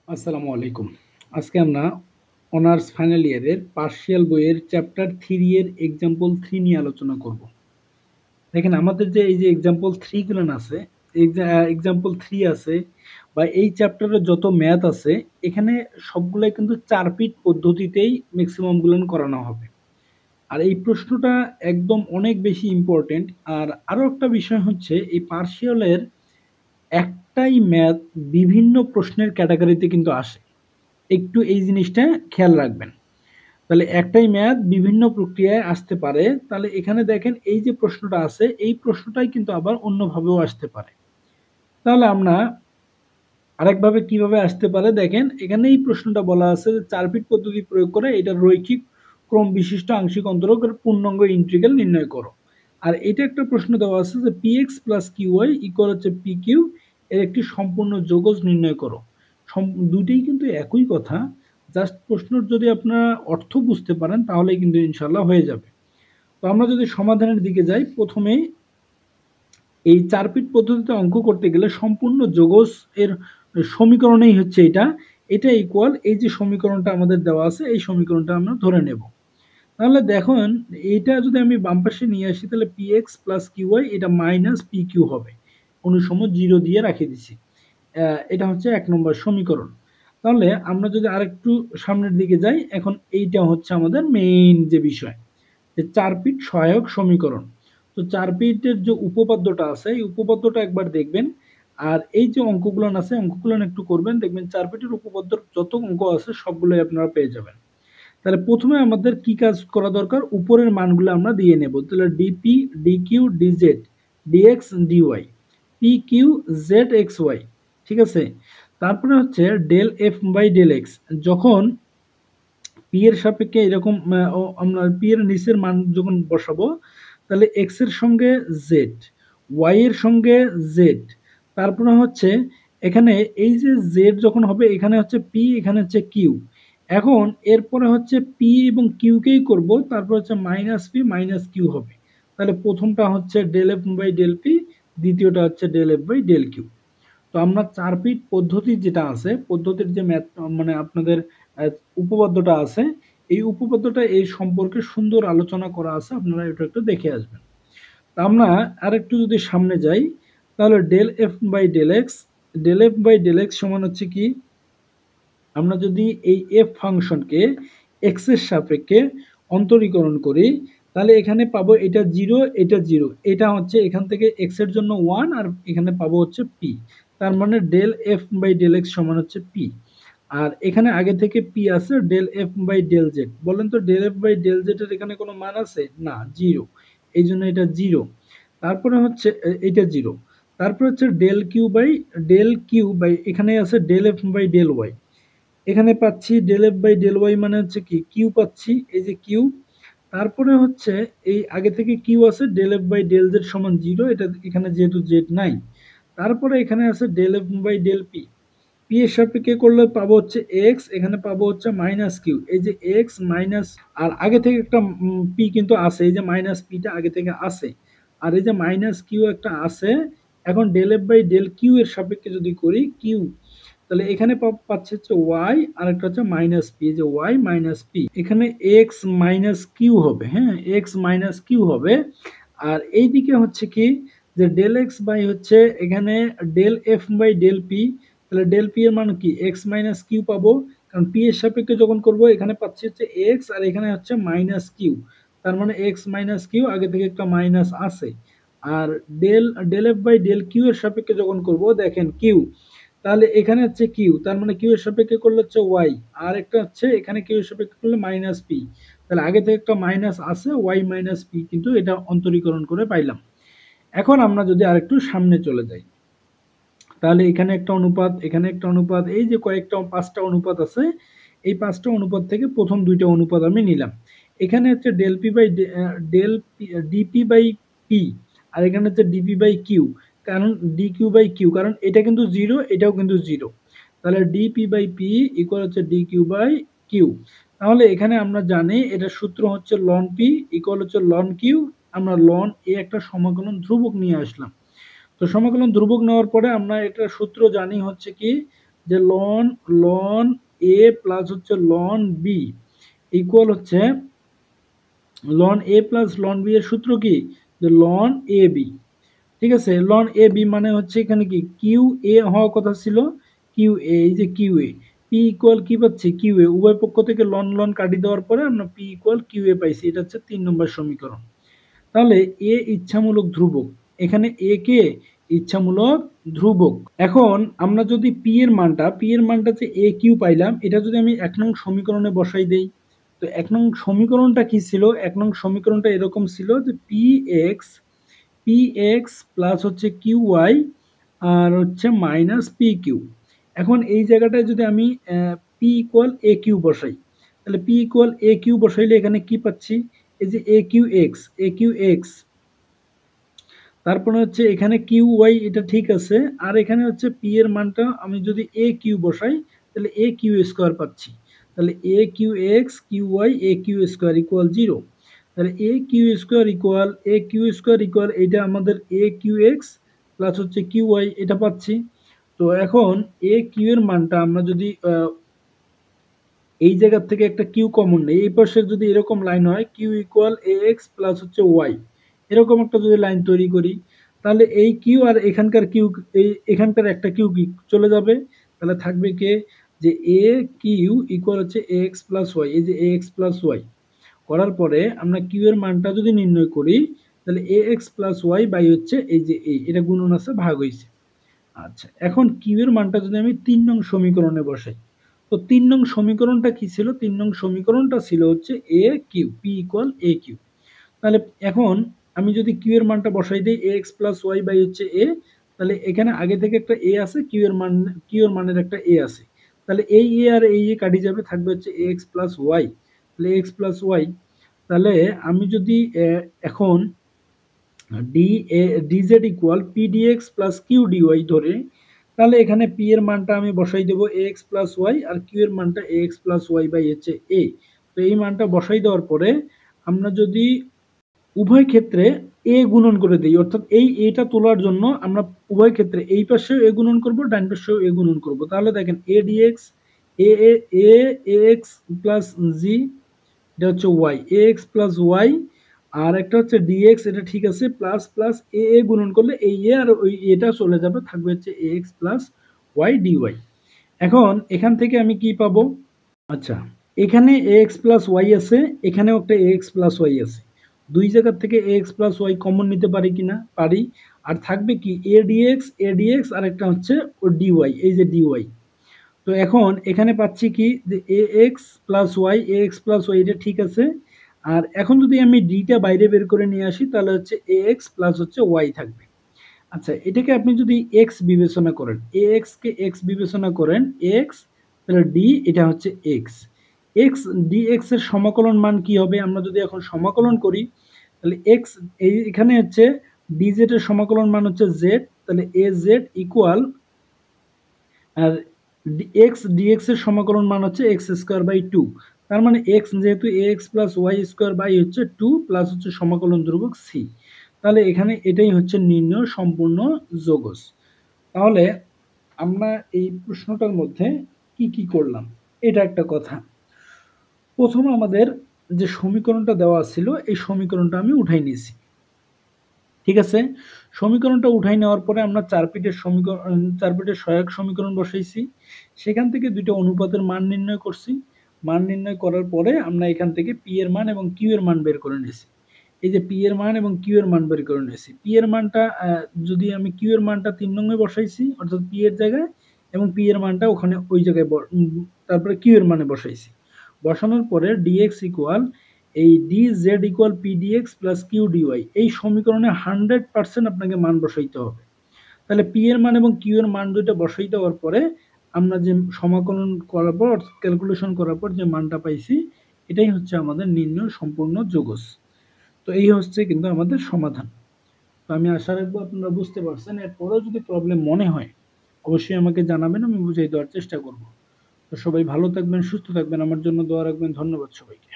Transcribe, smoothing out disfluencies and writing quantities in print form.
আসসালামু আলাইকুম। আজকে আমরা অনার্স ফাইনাল ইয়ারের পার্শিয়াল বইয়ের চ্যাপ্টার 3 এর এক্সাম্পল 3 নিয়ে আলোচনা করব। দেখেন আমাদের যে এই যে এক্সাম্পল 3 গুলো আছে, এক্সাম্পল 3 আছে বা এই চ্যাপ্টারে যত ম্যাথ আছে এখানে সবগুলাই কিন্তু 4 পিট পদ্ধতিতেই ম্যাক্সিমাম গুলো করানো হবে। আর এই প্রশ্নটা একদম অনেক বেশি ইম্পর্টেন্ট। আর আরো একটা বিষয় হচ্ছে এই পার্শিয়ালের একটাই ম্যাথ বিভিন্ন প্রশ্নের ক্যাটাগরিতে কিন্তু আসে। একটু এই জিনিসটা খেয়াল রাখবেন। তাহলে একটাই ম্যাথ বিভিন্ন প্রক্রিয়ায় আসতে পারে। তাহলে এখানে দেখেন এই যে প্রশ্নটা আছে এই প্রশ্নটাই কিন্তু আবার অন্যভাবেও আসতে পারে। তাহলে আমরা আরেকভাবে কিভাবে আসতে পারে দেখেন, এখানে এই প্রশ্নটা বলা আছে যে 4 ফিট পদ্ধতি প্রয়োগ করে এটা রৈখিক ক্রম বিশিষ্ট আংশিক অন্তরকের পূর্ণাঙ্গ ইন্টিগ্রাল নির্ণয় করো। আর এটা একটা প্রশ্ন দেওয়া আছে যে px প্লাস কিউআই ইকুয়াল হচ্ছে pq এর একটি সম্পূর্ণ যোগজ নির্ণয় করো। দুইটাই কিন্তু একই কথা, জাস্ট প্রশ্নর যদি আপনারা অর্থ বুঝতে পারেন তাহলে কিন্তু ইনশাল্লাহ হয়ে যাবে। তো আমরা যদি সমাধানের দিকে যাই, প্রথমে এই 4 পিট পদ্ধতিতে অঙ্ক করতে গেলে সম্পূর্ণ যোগজ এর সমীকরণেই হচ্ছে এটা ইকুয়াল এই যে সমীকরণটা আমাদের দেওয়া আছে এই সমীকরণটা আমরা ধরে নেব। তাহলে দেখুন এইটা যদি আমি বাম পাশে নিয়ে আসি তাহলে px প্লাস কিউআই এটা মাইনাস pq হবে, অনুসম 0 দিয়ে রাখে দিছি। এটা হচ্ছে 1 নম্বর সমীকরণ। তাহলে আমরা যদি আরেকটু সামনের দিকে যাই, এখন এইটা হচ্ছে আমাদের মেইন যে বিষয়, যে 4 পিট সহায়ক সমীকরণ। তো 4 পিটের যে উপপাদ্যটা আছে এই উপপাদ্যটা একবার দেখবেন। আর এই যে অঙ্কগুলো আছে অঙ্কগুলো একটু করবেন, দেখবেন 4 পিটের উপপাদ্যর যত অঙ্ক আছে সবগুলোই আপনারা পেয়ে যাবেন। তাহলে প্রথমে আমাদের কি কাজ করা দরকার, উপরের মানগুলো আমরা দিয়ে নেব। তাহলে d p d q d z d x d y p q z x y, ঠিক আছে। তারপরে হচ্ছে del f by del x, যখন পি এর সাপেক্ষে এরকম আমরা পি এর নিচের মান যখন বসাবো তাহলে এক্স এর সঙ্গে জেড, ওয়াই এর সঙ্গে জেড, তারপরে হচ্ছে এখানে এই যে জেড যখন হবে এখানে হচ্ছে পি এখানে হচ্ছে কিউ। এখন এরপরে হচ্ছে পি এবং কিউ কেই করব, তারপর হচ্ছে মাইনাস পি মাইনাস কিউ হবে। তাহলে প্রথমটা হচ্ছে del f by del p, দ্বিতীয়টা হচ্ছে del f by del q. তো আমরা 4 পিট পদ্ধতি যেটা আছে পদ্ধতির যে ম্যাথ মানে আপনাদের উপপাদ্যটা আছে এই উপপাদ্যটা এই সম্পর্কে সুন্দর আলোচনা করা আছে, আপনারা এটা একটু দেখে আসবেন। তা আমরা আরেকটু যদি সামনে যাই তাহলে del f by del x, del f by del x সমান হচ্ছে কি, আমরা যদি এই এফ ফাংশনকে এক্স এর সাপেক্ষে অন্তরীকরণ করি তাহলে এখানে পাবো এটা জিরো এটা জিরো, এটা হচ্ছে এখান থেকে এক্স এর জন্য 1 আর এখানে পাবো হচ্ছে পি। তার মানে del f by del x সমান হচ্ছে পি। আর এখানে আগে থেকে পি আছে del f by del z, বলেন তো del f by del z এর এখানে কোনো মান আছে না, জিরো, এই জন্য এটা জিরো। তারপরে হচ্ছে এটা জিরো। তারপর হচ্ছে ডেল কিউ বাই এখানে আছে del f by del y, এখানে পাচ্ছি del f by del y মানে হচ্ছে কি কিউ পাচ্ছি, এই যে কিউ। তারপরে হচ্ছে এই আগে থেকে কিউ আছে del f by del z সমান জিরো, এটা এখানে যেহেতু জেড নাই। তারপরে এখানে আছে del f by del p, p এর সাপেক্ষে করলে পাবো হচ্ছে এক্স, এখানে পাবো হচ্ছে মাইনাস কিউ, এই যে এক্স মাইনাস, আর আগে থেকে একটা পি কিন্তু আছে, এই যে মাইনাস পিটা আগে থেকে আছে, আর এই যে মাইনাস কিউ একটা আছে। এখন del f by del q এর সাপেক্ষে যদি করি কিউ, তাহলে এখানে পাচ্ছে হচ্ছে ওয়াই আর একটা হচ্ছে মাইনাস পি, যে ওয়াই মাইনাস পি, এখানে এক্স মাইনাস কিউ হবে, হ্যাঁ এক্স মাইনাস কিউ হবে। আর এইদিকে হচ্ছে কি যে ডেল এক্স বাই হচ্ছে এখানে del f by del p, তাহলে ডেল পি এর মান কি এক্স মাইনাস কিউ পাবো, কারণ পি এর সাপেক্ষে যখন করব এখানে পাচ্ছি হচ্ছে এক্স আর এখানে হচ্ছে মাইনাস কিউ, তার মানে এক্স মাইনাস কিউ আগে থেকে একটা মাইনাস আছে। আর del del f by del q এর সাপেক্ষে যখন করব দেখেন কিউ, তাহলে এখানে হচ্ছে কিউ, তার মানে কিউ এর সাপেক্ষে করলে হচ্ছে ওয়াই, আর একটা হচ্ছে এখানে কিউ এর সাপেক্ষে করলে মাইনাস পি, তাহলে আগে থেকে একটা মাইনাস আছে ওয়াই মাইনাস পি, কিন্তু এটা অন্তরীকরণ করে পাইলাম। এখন আমরা যদি আরেকটু সামনে চলে যাই তাহলে এখানে একটা অনুপাত এখানে একটা অনুপাত, এই যে কয়েকটা 5টা অনুপাত আছে, এই 5টা অনুপাত থেকে প্রথম 2টা অনুপাত আমি নিলাম। এখানে হচ্ছে del p by del dp by p, আর এখানে হচ্ছে ডিপি বাই কিউ, কারণ ডি কিউ বাই কিউ, কারণ এটা কিন্তু জিরো এটাও কিন্তু জিরো, তাহলে ডিপি বাই পি ইকুয়াল হচ্ছে ডি কিউ বাই কিউ। তাহলে এখানে আমরা জানি এটা সূত্র হচ্ছে লন পি ইকুয়াল হচ্ছে লন কিউ, আমরা লন এ একটা সমাকলন ধ্রুবক নিয়ে আসলাম। তো সমাকলন ধ্রুবক নেওয়ার পরে আমরা এটা সূত্র জানি হচ্ছে কি যে লন এ প্লাস হচ্ছে লন বি ইকুয়াল হচ্ছে লন এ প্লাস লন বি এর সূত্র কি, যে লন এ বি। ঠিক আছে, লন এ বি মানে হচ্ছে এখানে কি কিউ এ হওয়ার কথা ছিল, কিউ এ, এই যে কিউ এ, পি ইকুয়াল কি পাচ্ছি কিউ এ, উভয় পক্ষ থেকে লন লন কাটি দেওয়ার পরে আমরা পি ইকুয়াল কিউ এ পাইছি। এটা হচ্ছে 3 নম্বর সমীকরণ। তাহলে এ ইচ্ছামূলক ধ্রুবক, এখানে এ কে ইচ্ছামূলক ধ্রুবক। এখন আমরা যদি পি এর মানটা যে এ কিউ পাইলাম, এটা যদি আমি 1 নং সমীকরণে বসাই দেই, তো 1 নং সমীকরণটা কি ছিল, 1 নং সমীকরণটা এরকম ছিল যে পি এক্স প্লাস হচ্ছে কিউ ওয়াই আর হচ্ছে মাইনাস পি কিউ। এখন এই জায়গাটায় যদি আমি পি ইকুয়াল এ কিউ বসাই, তাহলে পি ইকুয়াল এ কিউ বসাইলে এখানে কি পাচ্ছি, এই যে এ কিউ এক্স, তারপরে হচ্ছে এখানে কিউ ওয়াই, এটা ঠিক আছে। আর এখানে হচ্ছে পি এর মানটা আমি যদি এ কিউ বসাই, তাহলে এ কিউ স্কোয়ার পাচ্ছি। তাহলে এ Q x Q Y A Q square equal 0। তাহলে এ কিউ স্কোয়ার ইকুয়াল এটা আমাদের এ কিউ এক্স প্লাস হচ্ছে কিউ ওয়াই, এটা পাচ্ছি। তো এখন এ কিউ এর মানটা আমরা যদি এই জায়গা থেকে একটা কিউ কমন নেই, এই পাশে যদি এরকম লাইন হয় কিউ ইকুয়াল এ এক্স প্লাস হচ্ছে ওয়াই, এরকম একটা যদি লাইন তৈরি করি, তাহলে এই কিউ আর এখানকার কিউ, এই এখানকার একটা কিউ কি চলে যাবে, তাহলে থাকবে কে, যে এ কিউ ইকুয়াল হচ্ছে এ এক্স প্লাস ওয়াই, এই যে এ এক্স প্লাস ওয়াই করার পরে আমরা কিউ এর মানটা যদি নির্ণয় করি, তাহলে এ এক্স প্লাস ওয়াই বাই হচ্ছে এই যে এটা গুণন আছে ভাগ হয়েছে। আচ্ছা, এখন কিউ এর মানটা যদি আমি 3 নং সমীকরণে বসাই, তো 3 নং সমীকরণটা কি ছিল, 3 নং সমীকরণটা ছিল হচ্ছে এ কিউ, পি ইকুয়াল এ কিউ। তাহলে এখন আমি যদি কিউ এর মানটা বসাই দিই এ এক্স প্লাস ওয়াই বাই হচ্ছে এ, তাহলে এখানে আগে থেকে একটা এ আছে, কিউ এর মানের একটা এ আছে, তাহলে এই এ আর এই এ কাটি যাবে, থাকবে হচ্ছে এ এক্স প্লাস ওয়াই। তাহলে এক্স প্লাস ওয়াই, তাহলে আমি যদি এখন d a d z equal p d x plus q d y ধরে, তাহলে এখানে পি এর মানটা আমি বসাই দেবো এ এক্স প্লাস ওয়াই আর কিউ এর মানটা a x plus y by হচ্ছে এ। তো এই মানটা বসাই দেওয়ার পরে আমরা যদি উভয় ক্ষেত্রে এ গুণন করে দিই, অর্থাৎ এই এটা তোলার জন্য আমরা উভয় ক্ষেত্রে এই পাশেও এ গুণন করব, ডান পাশেও এ গুণন করব, তাহলে দেখেন এ ডিএক্স এ এ এ এক্স প্লাস জি, এটা হচ্ছে Y A x plus y, আর একটা হচ্ছে ডিএক্স, এটা ঠিক আছে, প্লাস প্লাস এ গুণন করলে এই এ আর ওই এটা চলে যাবে, থাকবে হচ্ছে a x plus Y dy. এখন এখান থেকে আমি কি পাবো, আচ্ছা এখানে এ এক্স প্লাস ওয়াই আছে, এখানেও একটা এ এক্স প্লাস ওয়াই আছে, দুই জায়গার থেকে এ এক্স প্লাস ওয়াই কমন নিতে পারি কিনা, পারি। আর থাকবে কি এ ডিএক্স আর একটা হচ্ছে ও ডিওয়াই, এই যে ডিওয়াই। তো এখন এখানে পাচ্ছি কি, যে এ এক্স প্লাস ওয়াই, এ এক্স প্লাস ওয়াই, এটা ঠিক আছে। আর এখন যদি আমি ডিটা বাইরে বের করে নিয়ে আসি, তাহলে হচ্ছে এ এক্স প্লাস হচ্ছে ওয়াই থাকবে। আচ্ছা, এটাকে আপনি যদি এক্স বিবেচনা করেন, এ এক্স কে এক্স বিবেচনা করেন, এক্স, তাহলে ডি এটা হচ্ছে এক্স, এক্স ডি এক্স এর সমাকলন মান কি হবে, আমরা যদি এখন সমাকলন করি, তাহলে এক্স এখানে হচ্ছে ডিজেড এর সমাকলন মান হচ্ছে জেড, তাহলে এ জেড ইকুয়াল, আর এক্স ডিএক্স এর সমাকলন মান হচ্ছে এক্স স্কোয়ার বাই টু। তার মানে এক্স যেহেতু a x plus y square by হচ্ছে টু প্লাস হচ্ছে সমাকলন ধ্রুবক সি, তাহলে এখানে এটাই হচ্ছে নির্ণয় সম্পূর্ণ যোগজ। তাহলে আমরা এই প্রশ্নটার মধ্যে কি কি করলাম, এটা একটা কথা। প্রথম আমাদের যে সমীকরণটা দেওয়া ছিল, এই সমীকরণটা আমি উঠাই নিয়েছি, ঠিক আছে। সমীকরণটা উঠাই নেওয়ার পরে আমরা চার পিটের সহায়ক সমীকরণ বসাইছি, সেখান থেকে দুইটা অনুপাতের মান নির্ণয় করছি। মান নির্ণয় করার পরে আমরা এখান থেকে পি এর মান এবং কিউ এর মান বের করে নিয়েছি। এই যে পি এর মান এবং কিউ এর মান বের করে নিয়েছি, পি এর মানটা যদি আমি কিউ এর মানটা 3 নং-এ বসাইছি, অর্থাৎ পি এর জায়গায়, এবং পি এর মানটা ওখানে ওই জায়গায় তারপরে কিউ এর মানে বসাইছি। বসানোর পরে ডিএক্স ইকুয়াল এই d z equal p d x plus q d y, এই সমীকরণে 100% আপনাকে মান বসাইতে হবে। তাহলে পি এর মান এবং কিউ এর মান দুইটা বসাই দেওয়ার পরে আমরা যে সমাকলন করার পর, ক্যালকুলেশন করার পর যে মানটা পাইছি, এটাই হচ্ছে আমাদের নির্ণয় সম্পূর্ণ যোগজ। তো এই হচ্ছে কিন্তু আমাদের সমাধান। তো আমি আশা রাখবো আপনারা বুঝতে পারছেন। এরপরেও যদি প্রবলেম মনে হয় অবশ্যই আমাকে জানাবেন, আমি বুঝিয়ে দেওয়ার চেষ্টা করব। তো সবাই ভালো থাকবেন, সুস্থ থাকবেন, আমার জন্য দোয়া রাখবেন। ধন্যবাদ সবাইকে।